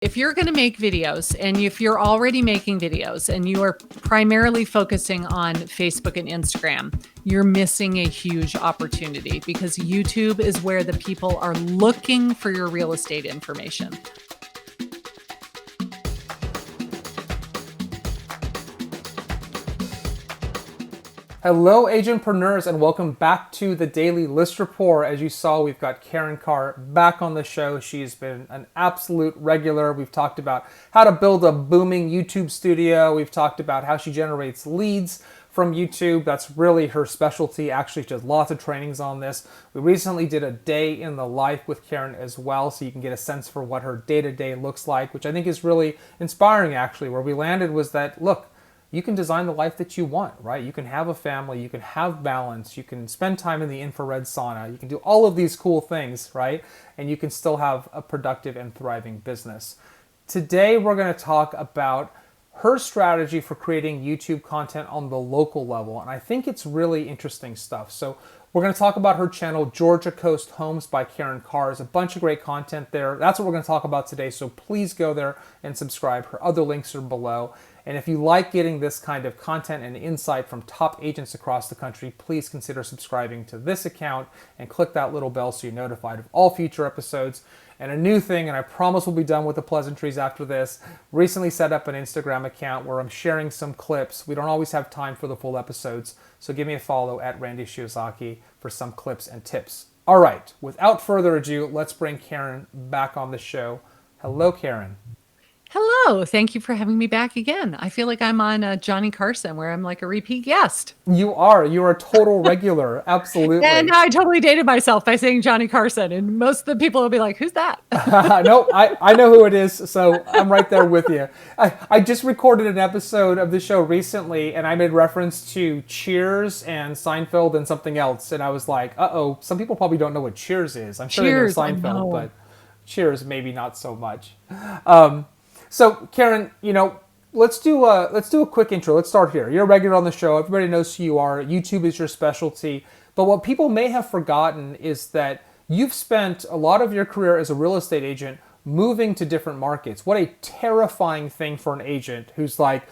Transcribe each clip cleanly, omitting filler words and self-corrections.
If you're going to make videos, and if you're already making videos and you are primarily focusing on Facebook and Instagram, you're missing a huge opportunity because YouTube is where the people are looking for your real estate information. Hello, agentpreneurs, and welcome back to the Daily List Report. As you saw, we've got Karin Carr back on the show. She's been an absolute regular. We've talked about how to build a booming YouTube studio. We've talked about how she generates leads from YouTube. That's really her specialty. Actually, she does lots of trainings on this. We recently did a day in the life with Karin as well, so you can get a sense for what her day-to-day looks like, which I think is really inspiring, actually. Where we landed was that, look, you can design the life that you want, right? You can have a family, you can have balance, you can spend time in the infrared sauna, you can do all of these cool things, right? And you can still have a productive and thriving business. Today, we're going to talk about her strategy for creating YouTube content on the local level. And I think it's really interesting stuff. So we're going to talk about her channel, Georgia Coast Homes by Karin Carr. There's a bunch of great content there. That's what we're going to talk about today. So please go there and subscribe. Her other links are below. And if you like getting this kind of content and insight from top agents across the country, please consider subscribing to this account and click that little bell so you're notified of all future episodes. And a new thing, and I promise we'll be done with the pleasantries after this, recently set up an Instagram account where I'm sharing some clips. We don't always have time for the full episodes, so give me a follow at Randy Shiozaki for some clips and tips. All right, without further ado, let's bring Karin back on the show. Hello, Karin. Hello. Thank you for having me back again. I feel like I'm on Johnny Carson, where I'm like a repeat guest. You are. You're a total regular. Absolutely. And I totally dated myself by saying Johnny Carson. And most of the people will be like, who's that? No, I know who it is, so I'm right there with you. I just recorded an episode of the show recently, and I made reference to Cheers and Seinfeld and something else. And I was like, uh-oh, some people probably don't know what Cheers is. I'm sure Cheers, they know Seinfeld, no. but Cheers maybe not so much. So, Karin, let's do a quick intro. Let's start here. You're a regular on the show. Everybody knows who you are. YouTube is your specialty. But what people may have forgotten is that you've spent a lot of your career as a real estate agent moving to different markets. What a terrifying thing for an agent who's like,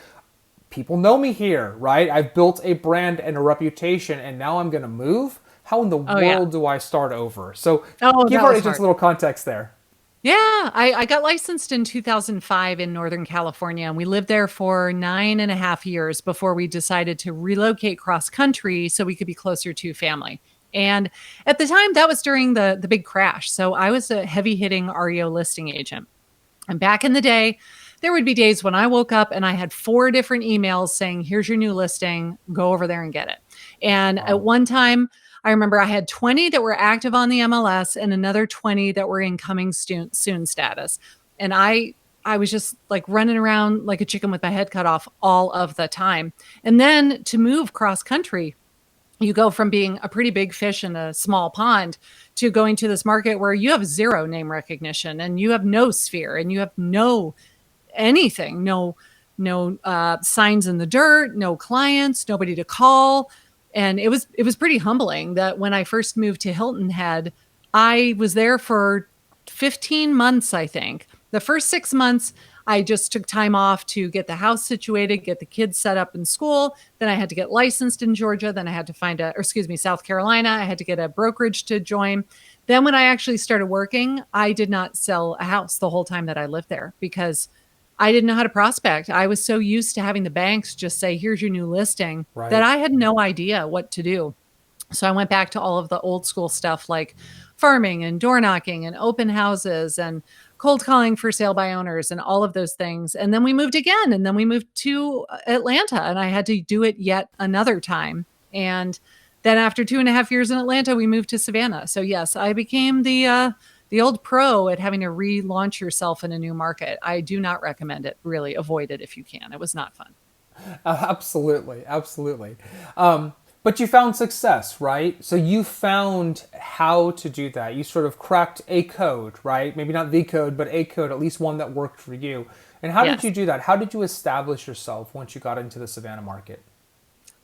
people know me here, right? I've built a brand and a reputation, and now I'm going to move? How in the world do I start over? So give our agents a little context there. Yeah, I got licensed in 2005 in Northern California, and we lived there for 9.5 years before we decided to relocate cross country so we could be closer to family. And at the time, that was during the big crash. So I was a heavy hitting REO listing agent. And back in the day, there would be days when I woke up and I had 4 different emails saying, here's your new listing, go over there and get it. And at one time, I remember I had 20 that were active on the MLS and another 20 that were in coming soon status. And I was just like running around like a chicken with my head cut off all of the time. And then to move cross country, you go from being a pretty big fish in a small pond to going to this market where you have zero name recognition and you have no sphere and you have no anything, no signs in the dirt, no clients, nobody to call. And it was pretty humbling that when I first moved to Hilton Head, I was there for 15 months, I think. The first 6 months, I just took time off to get the house situated, get the kids set up in school. Then I had to get licensed in Georgia. Then I had to find South Carolina. I had to get a brokerage to join. Then when I actually started working, I did not sell a house the whole time that I lived there because I didn't know how to prospect. I was so used to having the banks just say, here's your new listing, that I had no idea what to do. So I went back to all of the old school stuff like farming and door knocking and open houses and cold calling for sale by owners and all of those things. And then we moved again. And then we moved to Atlanta and I had to do it yet another time. And then after 2.5 years in Atlanta, we moved to Savannah. So yes, I became the old pro at having to relaunch yourself in a new market. I do not recommend it. Really avoid it if you can. It was not fun. Absolutely. But you found success, right? So you found how to do that. You sort of cracked a code, right? Maybe not the code, but a code, at least one that worked for you. And how did you do that? How did you establish yourself once you got into the Savannah market?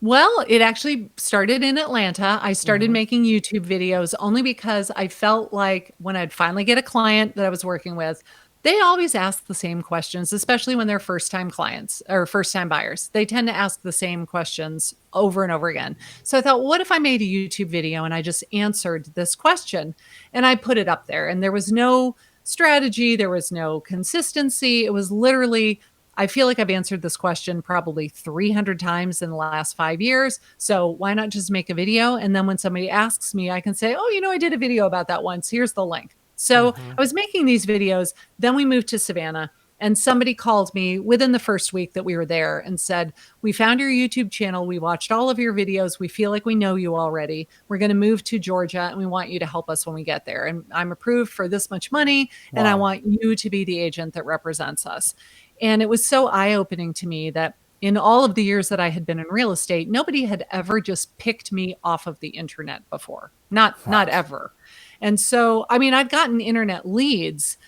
Well, it actually started in Atlanta. I started making YouTube videos only because I felt like when I'd finally get a client that I was working with, They always ask the same questions, especially when they're first time clients or first time buyers. They tend to ask the same questions over and over again. So I thought, what if I made a YouTube video and I just answered this question and I put it up there? And there was no strategy, there was no consistency. It was literally, I feel like I've answered this question probably 300 times in the last 5 years. So why not just make a video? And then when somebody asks me, I can say, oh, I did a video about that once. Here's the link. So Mm-hmm. I was making these videos. Then we moved to Savannah, and somebody called me within the first week that we were there and said, we found your YouTube channel. We watched all of your videos. We feel like we know you already. We're going to move to Georgia and we want you to help us when we get there. And I'm approved for this much money. And I Wow. want you to be the agent that represents us. And it was so eye opening to me that in all of the years that I had been in real estate, nobody had ever just picked me off of the internet before. Not Right. ever. And so, I mean, I'd gotten internet leads,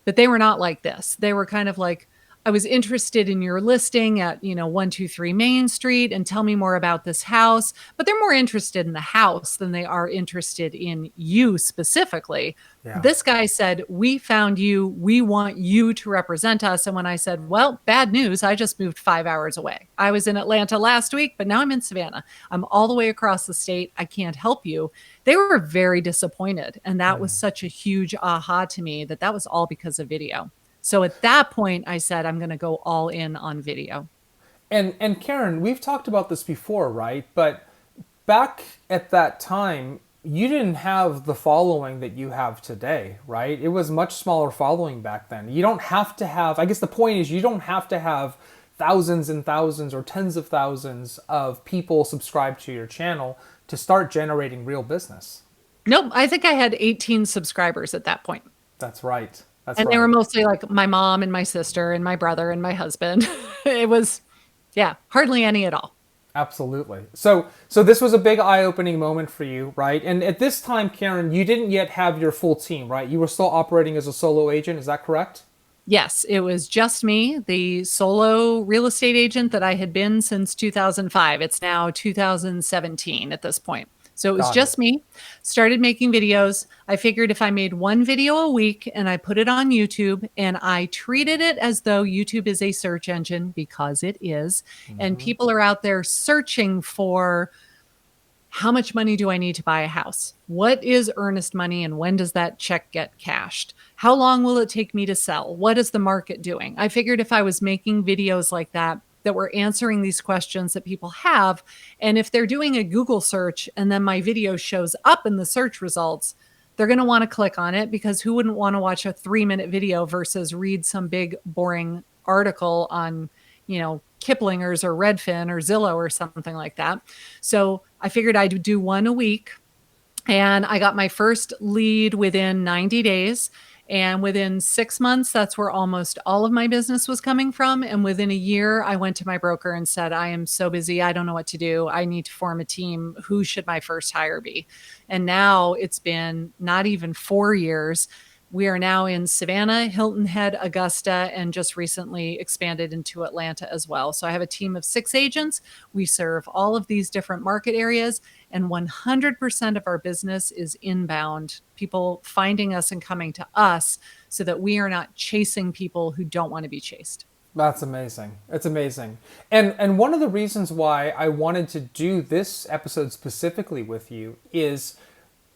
but they were not like this. They were kind of like, I was interested in your listing at, 123 Main Street and tell me more about this house. But they're more interested in the house than they are interested in you specifically. Yeah. This guy said, we found you. We want you to represent us. And when I said, well, bad news, I just moved 5 hours away. I was in Atlanta last week, but now I'm in Savannah. I'm all the way across the state. I can't help you. They were very disappointed. And that was such a huge aha to me that was all because of video. So at that point, I said, I'm going to go all in on video. And Karen, we've talked about this before, right? But back at that time, you didn't have the following that you have today, right? It was much smaller following back then. You don't have to have, I guess the point is, you don't have to have thousands and thousands or tens of thousands of people subscribed to your channel to start generating real business. Nope, I think I had 18 subscribers at that point. That's right. That's And they were right. mostly like my mom and my sister and my brother and my husband. It was, yeah, hardly any at all. Absolutely. So this was a big eye-opening moment for you, right? And at this time, Karen, you didn't yet have your full team, right? You were still operating as a solo agent, is that correct? Yes, it was just me, the solo real estate agent that I had been since 2005. It's now 2017 at this point. So it was Got it. just me. Started making videos. I figured if I made one video a week and I put it on YouTube and I treated it as though YouTube is a search engine because it is, and Hmm. people are out there searching for how much money do I need to buy a house? What is earnest money and when does that check get cashed? How long will it take me to sell? What is the market doing? I figured if I was making videos like that were answering these questions that people have, and if they're doing a Google search and then my video shows up in the search results, they're going to want to click on it because who wouldn't want to watch a 3-minute video versus read some big boring article on, Kiplinger's or Redfin or Zillow or something like that. So I figured I'd do one a week. And I got my first lead within 90 days. And within 6 months, that's where almost all of my business was coming from. And within a year, I went to my broker and said, I am so busy. I don't know what to do. I need to form a team. Who should my first hire be? And now it's been not even 4 years. We are now in Savannah, Hilton Head, Augusta, and just recently expanded into Atlanta as well. So I have a team of 6 agents. We serve all of these different market areas, and 100% of our business is inbound, people finding us and coming to us so that we are not chasing people who don't want to be chased. That's amazing. It's amazing. And one of the reasons why I wanted to do this episode specifically with you is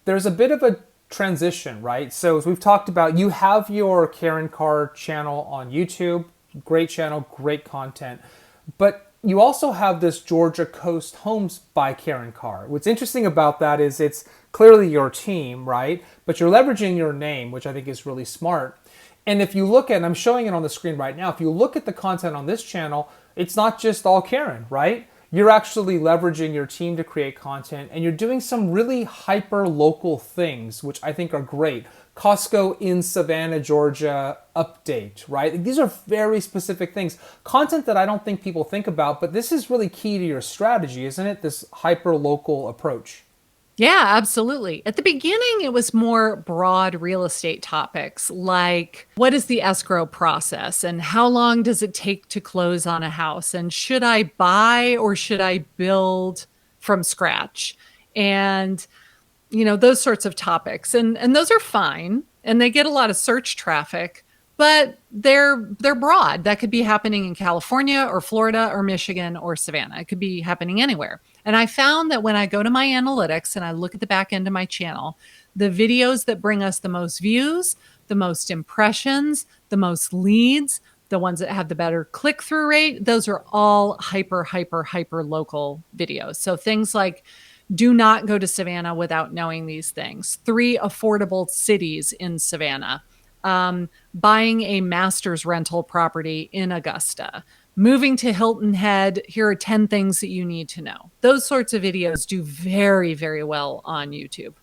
there's a bit of a transition, right? So as we've talked about, you have your Karin Carr channel on YouTube, great channel, great content, but you also have this Georgia Coast Homes by Karin Carr. What's interesting about that is it's clearly your team, right? But you're leveraging your name, which I think is really smart. And if you look at, and I'm showing it on the screen right now, if you look at the content on this channel, it's not just all Karen, right? You're actually leveraging your team to create content and you're doing some really hyper local things, which I think are great. Costco in Savannah, Georgia update, right? These are very specific things. Content that I don't think people think about, but this is really key to your strategy, isn't it? This hyper local approach. Yeah, absolutely. At the beginning, it was more broad real estate topics like what is the escrow process and how long does it take to close on a house? And should I buy or should I build from scratch? And, those sorts of topics. And those are fine and they get a lot of search traffic. but they're broad. That could be happening in California or Florida or Michigan or Savannah. It could be happening anywhere. And I found that when I go to my analytics and I look at the back end of my channel, the videos that bring us the most views, the most impressions, the most leads, the ones that have the better click through rate, those are all hyper local videos. So things like, do not go to Savannah without knowing these things. 3 affordable cities in Savannah. Buying a master's rental property in Augusta. Moving to Hilton Head. Here are 10 things that you need to know. Those sorts of videos do very well on YouTube.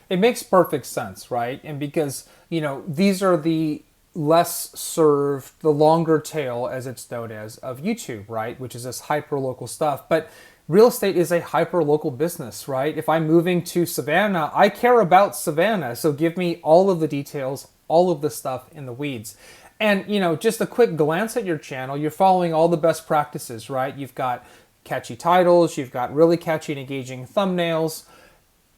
It makes perfect sense, right? And because, these are the less served, the longer tail, as it's known as, of YouTube, right? Which is this hyper local stuff. But real estate is a hyper local business, right? If I'm moving to Savannah, I care about Savannah. So give me all of the details, all of the stuff in the weeds. And, just a quick glance at your channel, you're following all the best practices, right? You've got catchy titles, you've got really catchy and engaging thumbnails.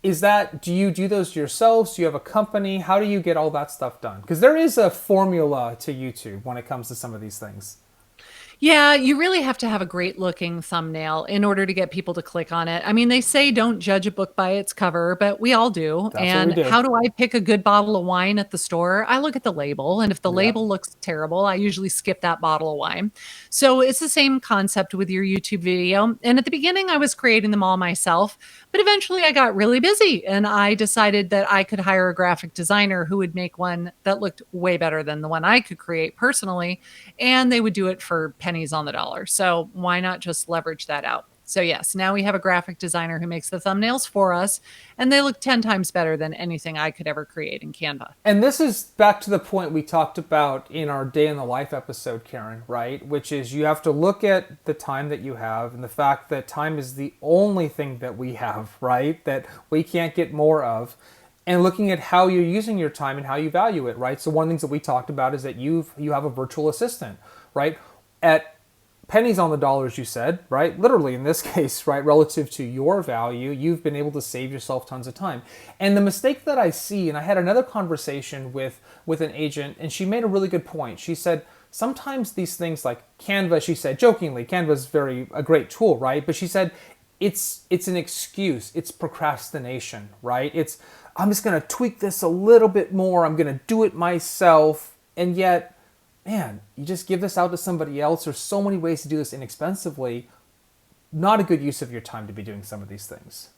Do you do those yourselves? Do you have a company? How do you get all that stuff done? Because there is a formula to YouTube when it comes to some of these things. Yeah, you really have to have a great looking thumbnail in order to get people to click on it. I mean, they say don't judge a book by its cover, but we all do. That's what we And do. how do I pick a good bottle of wine at the store? I look at the label, and if the Yeah. label looks terrible, I usually skip that bottle of wine. So it's the same concept with your YouTube video. And at the beginning, I was creating them all myself, but eventually I got really busy and I decided that I could hire a graphic designer who would make one that looked way better than the one I could create personally. And they would do it for pennies on the dollar. So why not just leverage that out? So yes, now we have a graphic designer who makes the thumbnails for us, and they look 10 times better than anything I could ever create in Canva. And this is back to the point we talked about in our Day in the Life episode, Karin, right? Which is you have to look at the time that you have and the fact that time is the only thing that we have, right? That we can't get more of. And looking at how you're using your time and how you value it, right? So one of the things that we talked about is that you have a virtual assistant, right? At pennies on the dollars, you said, right? Literally in this case, right? Relative to your value, you've been able to save yourself tons of time. And the mistake that I see, and I had another conversation with an agent, and she made a really good point. She said, sometimes these things like Canva, she said, jokingly, Canva is a great tool, right? But she said, it's an excuse. It's procrastination, right? I'm just going to tweak this a little bit more. I'm going to do it myself. And yet, man, you just give this out to somebody else. There's so many ways to do this inexpensively. Not a good use of your time to be doing some of these things.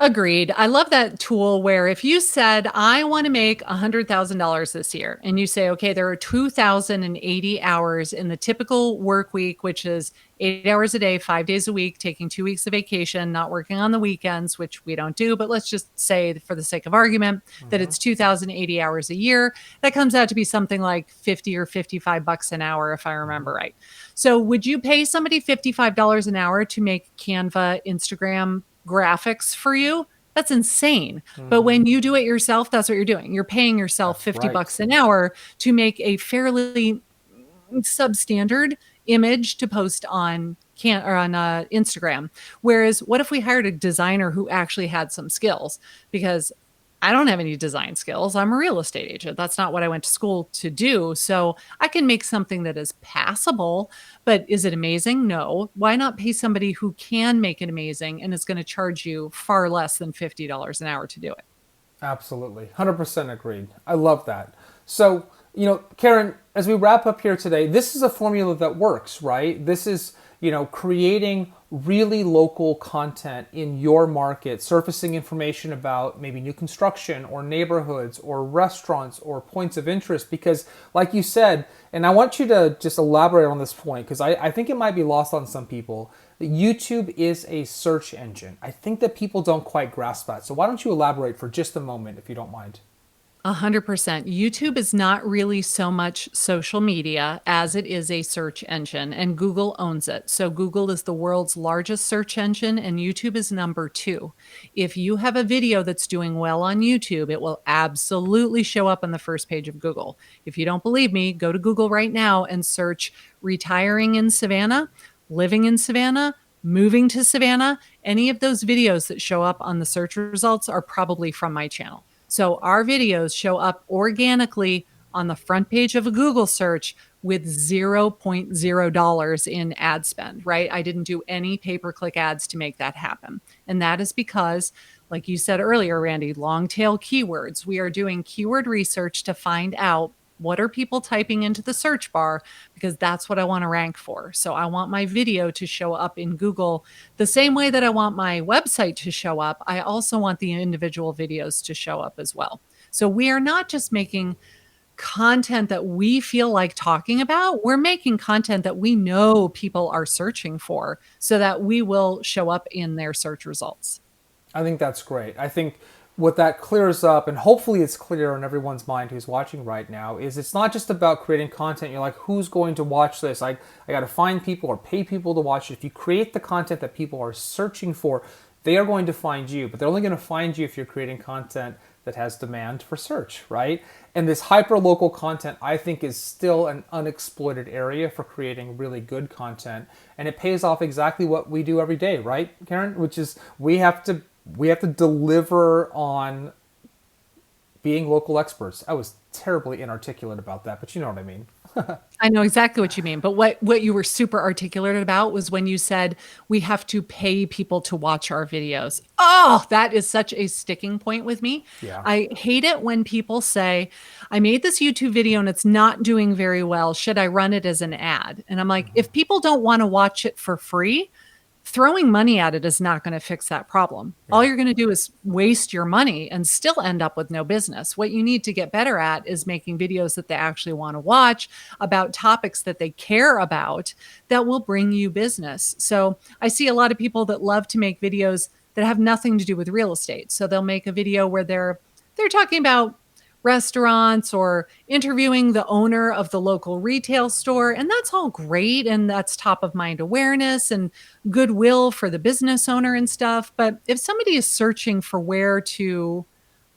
Agreed. I love that tool where if you said, I want to make $100,000 this year, and you say, okay, there are 2,080 hours in the typical work week, which is 8 hours a day, 5 days a week, taking 2 weeks of vacation, not working on the weekends, which we don't do, but let's just say for the sake of argument that it's 2,080 hours a year. That comes out to be something like 50 or 55 bucks an hour, if I remember right. So would you pay somebody $55 an hour to make Canva, Instagram graphics for you? That's insane. But when you do it yourself, that's what you're doing. You're paying yourself That's 50 right. bucks an hour to make a fairly substandard image to post on Instagram. Whereas what if we hired a designer who actually had some skills? Because I don't have any design skills. I'm a real estate agent. That's not what I went to school to do. So I can make something that is passable, but is it amazing? No. Why not pay somebody who can make it amazing and is going to charge you far less than $50 an hour to do it? Absolutely. 100% agreed. I love that. So, Karin, as we wrap up here today, this is a formula that works, right? This is, creating really local content in your market, surfacing information about maybe new construction or neighborhoods or restaurants or points of interest. Because like you said, and I want you to just elaborate on this point, because I think it might be lost on some people, that YouTube is a search engine. I think that people don't quite grasp that. So why don't you elaborate for just a moment, if you don't mind? 100%. YouTube is not really so much social media as it is a search engine, and Google owns it. So Google is the world's largest search engine, and YouTube is number 2. If you have a video that's doing well on YouTube, it will absolutely show up on the first page of Google. If you don't believe me, go to Google right now and search retiring in Savannah, living in Savannah, moving to Savannah. Any of those videos that show up on the search results are probably from my channel. So our videos show up organically on the front page of a Google search with $0.0 in ad spend, right? I didn't do any pay-per-click ads to make that happen. And that is because, like you said earlier, Randy, long tail keywords. We are doing keyword research to find out what are people typing into the search bar, because that's what I want to rank for. So I want my video to show up in Google the same way that I want my website to show up. I also want the individual videos to show up as well. So we are not just making content that we feel like talking about. We're making content that we know people are searching for so that we will show up in their search results. I think that's great. I think what that clears up, and hopefully it's clear in everyone's mind who's watching right now, is it's not just about creating content. You're like, who's going to watch this? I got to find people or pay people to watch it. If you create the content that people are searching for, they are going to find you, but they're only going to find you if you're creating content that has demand for search, right? And this hyper-local content, I think, is still an unexploited area for creating really good content. And it pays off exactly what we do every day, right, Karin? Which is we have to deliver on being local experts. I was terribly inarticulate about that, but you know what I mean. I know exactly what you mean. But what you were super articulate about was when you said we have to pay people to watch our videos. Oh, that is such a sticking point with me. Yeah. I hate it when people say, I made this YouTube video and it's not doing very well. Should I run it as an ad? And I'm like, if people don't want to watch it for free, throwing money at it is not going to fix that problem. Yeah. All you're going to do is waste your money and still end up with no business. What you need to get better at is making videos that they actually want to watch about topics that they care about that will bring you business. So I see a lot of people that love to make videos that have nothing to do with real estate. So they'll make a video where they're talking about restaurants or interviewing the owner of the local retail store. And that's all great. And that's top of mind awareness and goodwill for the business owner and stuff. But if somebody is searching for where to,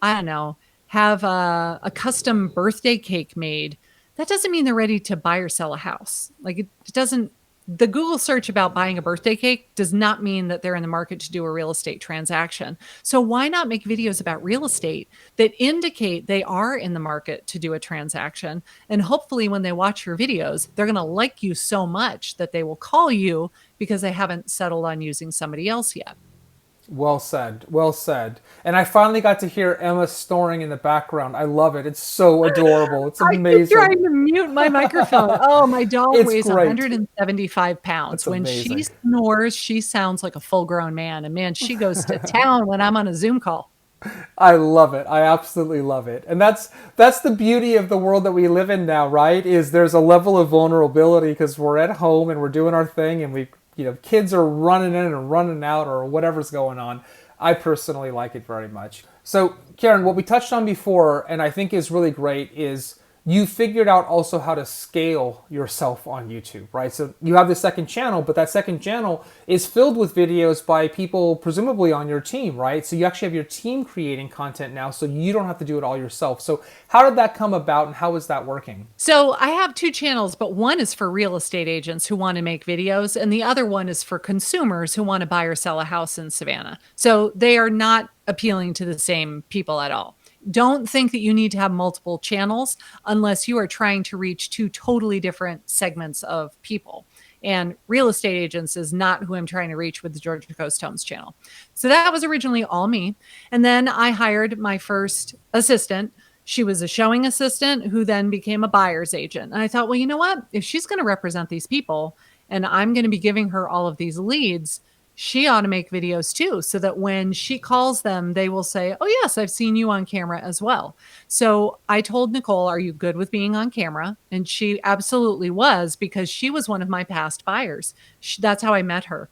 I don't know, have a custom birthday cake made, that doesn't mean they're ready to buy or sell a house. Like it doesn't, the Google search about buying a birthday cake does not mean that they're in the market to do a real estate transaction. So why not make videos about real estate that indicate they are in the market to do a transaction? And hopefully when they watch your videos, they're going to like you so much that they will call you because they haven't settled on using somebody else yet. Well said. Well said. And I finally got to hear Emma snoring in the background. I love it. It's so adorable. It's I keep amazing. trying to mute my microphone. Oh, my dog It's weighs great. 175 pounds. That's When amazing. she snores, she sounds like a full-grown man. And man, she goes to town when I'm on a Zoom call. I love it. I absolutely love it. And that's the beauty of the world that we live in now, right? Is there's a level of vulnerability because we're at home and we're doing our thing and kids are running in and running out or whatever's going on. I personally like it very much. So, Karin, what we touched on before, and I think is really great, is you figured out also how to scale yourself on YouTube, right? So you have the second channel, but that second channel is filled with videos by people presumably on your team, right? So you actually have your team creating content now, so you don't have to do it all yourself. So how did that come about and how is that working? So I have two channels, but one is for real estate agents who want to make videos, and the other one is for consumers who want to buy or sell a house in Savannah. So they are not appealing to the same people at all. Don't think that you need to have multiple channels unless you are trying to reach two totally different segments of people. And real estate agents is not who I'm trying to reach with the Georgia Coast Homes channel. So that was originally all me. And then I hired my first assistant. She was a showing assistant who then became a buyer's agent. And I thought, well, you know what? If she's going to represent these people and I'm going to be giving her all of these leads, she ought to make videos too, so that when she calls them, they will say, oh, yes, I've seen you on camera as well. So I told Nicole, are you good with being on camera? And she absolutely was, because she was one of my past buyers. That's how I met her.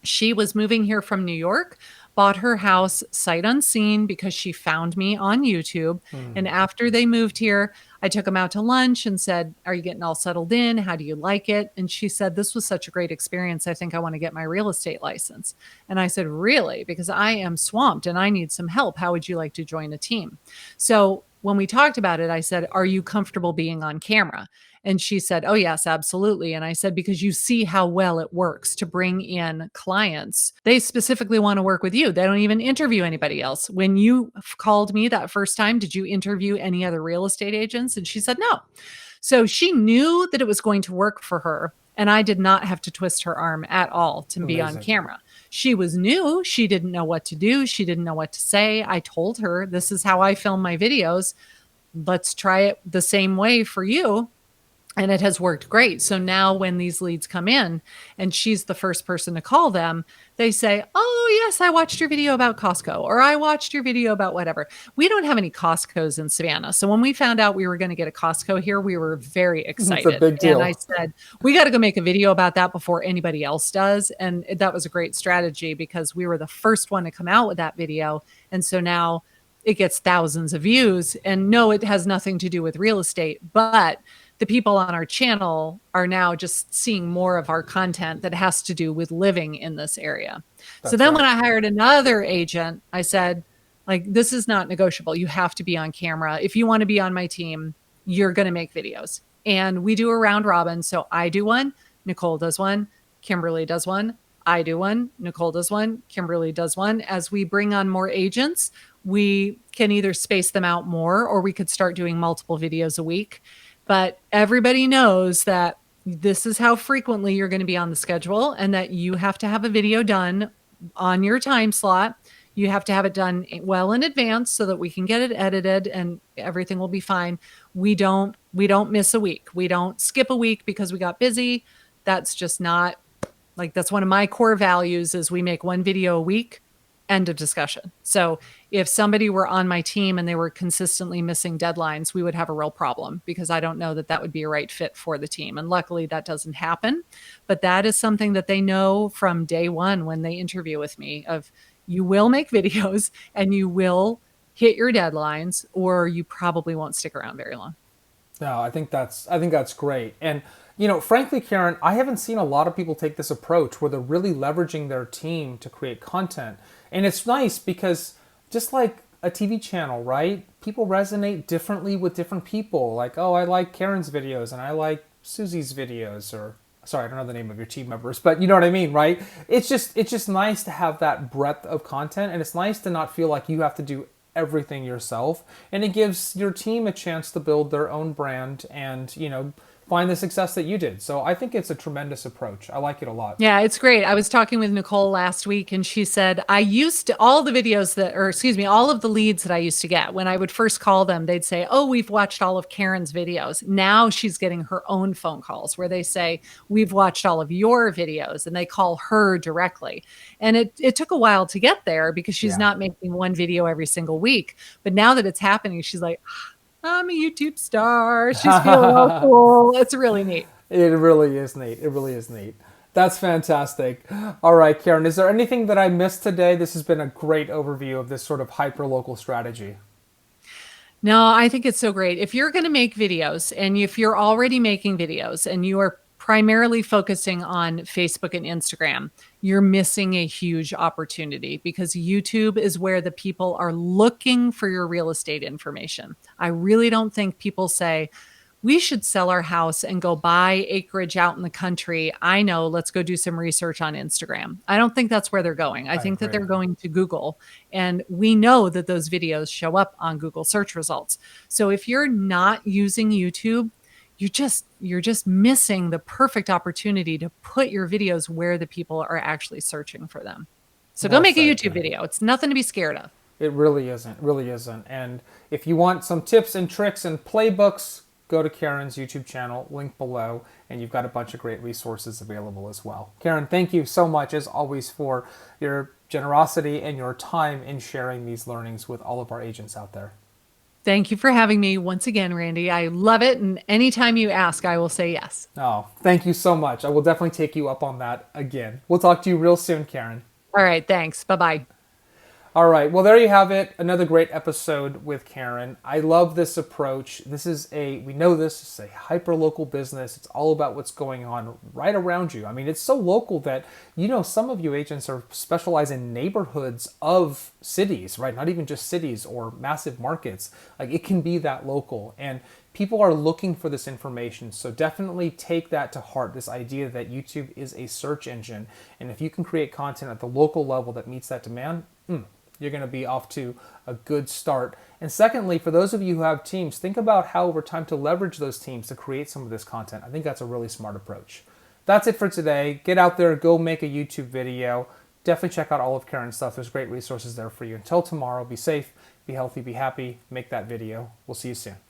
She was moving here from New York, bought her house sight unseen because she found me on YouTube. And after they moved here, I took them out to lunch and said, are you getting all settled in? How do you like it? And she said, this was such a great experience. I think I want to get my real estate license. And I said, really? Because I am swamped and I need some help. How would you like to join a team? So when we talked about it, I said, are you comfortable being on camera? And she said, oh, yes, absolutely. And I said, because you see how well it works to bring in clients. They specifically want to work with you. They don't even interview anybody else. When you called me that first time, did you interview any other real estate agents? And she said, no. So she knew that it was going to work for her. And I did not have to twist her arm at all to be on Amazing. camera. She was new. She didn't know what to do. She didn't know what to say. I told her, this is how I film my videos. Let's try it the same way for you. And it has worked great. So now when these leads come in and she's the first person to call them, they say, oh, yes, I watched your video about Costco, or I watched your video about whatever. We don't have any Costcos in Savannah. So when we found out we were going to get a Costco here, we were very It's a excited. big And I deal. said, we got to go make a video about that before anybody else does. And that was a great strategy because we were the first one to come out with that video. And so now it gets thousands of views. And no, it has nothing to do with real estate, but the people on our channel are now just seeing more of our content that has to do with living in this area. So That's then when right. I hired another agent, I said, like, this is not negotiable. You have to be on camera. If you want to be on my team, you're going to make videos. And we do a round robin. So I do one, Nicole does one, Kimberly does one, I do one, Nicole does one, Kimberly does one. As we bring on more agents, we can either space them out more or we could start doing multiple videos a week. But everybody knows that this is how frequently you're going to be on the schedule and that you have to have a video done on your time slot. You have to have it done well in advance so that we can get it edited and everything will be fine. We don't miss a week. We don't skip a week because we got busy. That's just not, like, that's one of my core values is we make one video a week. End of discussion. So if somebody were on my team and they were consistently missing deadlines, we would have a real problem because I don't know that that would be a right fit for the team. And luckily that doesn't happen. But that is something that they know from day one when they interview with me of you will make videos and you will hit your deadlines or you probably won't stick around very long. No, I think that's great. And frankly, Karen, I haven't seen a lot of people take this approach where they're really leveraging their team to create content. And it's nice because just like a TV channel, right? People resonate differently with different people. Like, oh, I like Karen's videos and I like Susie's videos, or sorry, I don't know the name of your team members, but you know what I mean, right? It's just nice to have that breadth of content, and it's nice to not feel like you have to do everything yourself, and it gives your team a chance to build their own brand and find the success that you did. So I think it's a tremendous approach. I like it a lot. Yeah, it's great. I was talking with Nicole last week and she said, I used to all the videos that, or excuse me, all of the leads that I used to get when I would first call them, they'd say, oh, we've watched all of Karen's videos. Now she's getting her own phone calls where they say, we've watched all of your videos, and they call her directly. And it took a while to get there because she's Yeah. not making one video every single week. But now that it's happening, she's like, I'm a YouTube star. She's feeling all cool. It's really neat. It really is neat. It really is neat. That's fantastic. All right, Karen, is there anything that I missed today? This has been a great overview of this sort of hyper-local strategy. No, I think it's so great. If you're going to make videos and if you're already making videos and you are primarily focusing on Facebook and Instagram, you're missing a huge opportunity because YouTube is where the people are looking for your real estate information. I really don't think people say, we should sell our house and go buy acreage out in the country. I know, let's go do some research on Instagram. I don't think that's where they're going. I I think that agree. they're going to Google, and we know that those videos show up on Google search results. So if you're not using YouTube, you're just missing the perfect opportunity to put your videos where the people are actually searching for them. So go Well make a said, YouTube Karen. video. It's nothing to be scared of. It really isn't. Really isn't. And if you want some tips and tricks and playbooks, go to Karen's YouTube channel, link below, and you've got a bunch of great resources available as well. Karen, thank you so much, as always, for your generosity and your time in sharing these learnings with all of our agents out there. Thank you for having me once again, Randy. I love it. And anytime you ask, I will say yes. Oh, thank you so much. I will definitely take you up on that again. We'll talk to you real soon, Karen. All right. Thanks. Bye bye. All right. Well, there you have it. Another great episode with Karen. I love this approach. We know this is a hyper local business. It's all about what's going on right around you. I mean, it's so local that, some of you agents are specialize in neighborhoods of cities, right? Not even just cities or massive markets. Like, it can be that local. And People are looking for this information, so definitely take that to heart, this idea that YouTube is a search engine. And if you can create content at the local level that meets that demand, you're going to be off to a good start. And secondly, for those of you who have teams, think about how over time to leverage those teams to create some of this content. I think that's a really smart approach. That's it for today. Get out there, go make a YouTube video. Definitely check out all of Karin's stuff. There's great resources there for you. Until tomorrow, be safe, be healthy, be happy, make that video. We'll see you soon.